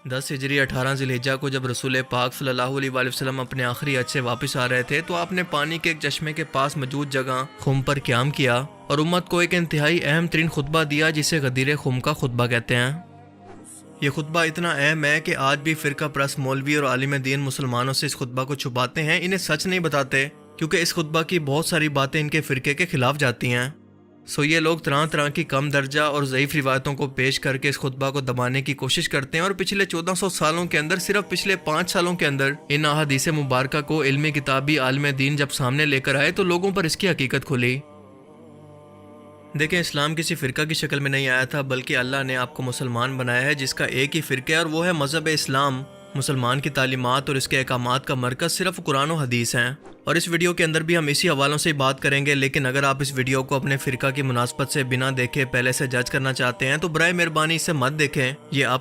10 ہجری 18 ذی الحجہ کو جب رسول پاک صلی اللہ علیہ وآلہ وسلم اپنے آخری حج سے واپس آ رہے تھے تو آپ نے پانی کے ایک چشمے کے پاس موجود جگہ خم پر قیام کیا اور امت کو ایک انتہائی اہم ترین خطبہ دیا جسے غدیر خم کا خطبہ کہتے ہیں۔ یہ خطبہ اتنا اہم ہے کہ آج بھی فرقہ پرست مولوی اور عالم دین مسلمانوں سے اس خطبہ کو چھپاتے ہیں، انہیں سچ نہیں بتاتے کیونکہ اس خطبہ کی بہت ساری باتیں ان کے فرقے کے خلاف جاتی ہیں۔ یہ لوگ طرح طرح کی کم درجہ اور ضعیف روایتوں کو پیش کر کے اس خطبہ کو دبانے کی کوشش کرتے ہیں، اور پچھلے 1400 سالوں کے اندر، صرف پچھلے 5 سالوں کے اندر ان احادیث مبارکہ کو علمی کتابی عالم دین جب سامنے لے کر آئے تو لوگوں پر اس کی حقیقت کھلی۔ دیکھیں، اسلام کسی فرقہ کی شکل میں نہیں آیا تھا، بلکہ اللہ نے آپ کو مسلمان بنایا ہے جس کا ایک ہی فرقہ ہے اور وہ ہے مذہب اسلام۔ مسلمان کی تعلیمات اور اس کے احکامات کا مرکز صرف قرآن و حدیث ہیں، اور اس ویڈیو کے اندر بھی ہم اسی حوالوں سے بات کریں گے۔ لیکن اگر آپ اس ویڈیو کو اپنے فرقہ کی مناسبت سے بنا دیکھے پہلے سے جج کرنا چاہتے ہیں تو برائے مہربانی اسے مت دیکھیں، یہ آپ کے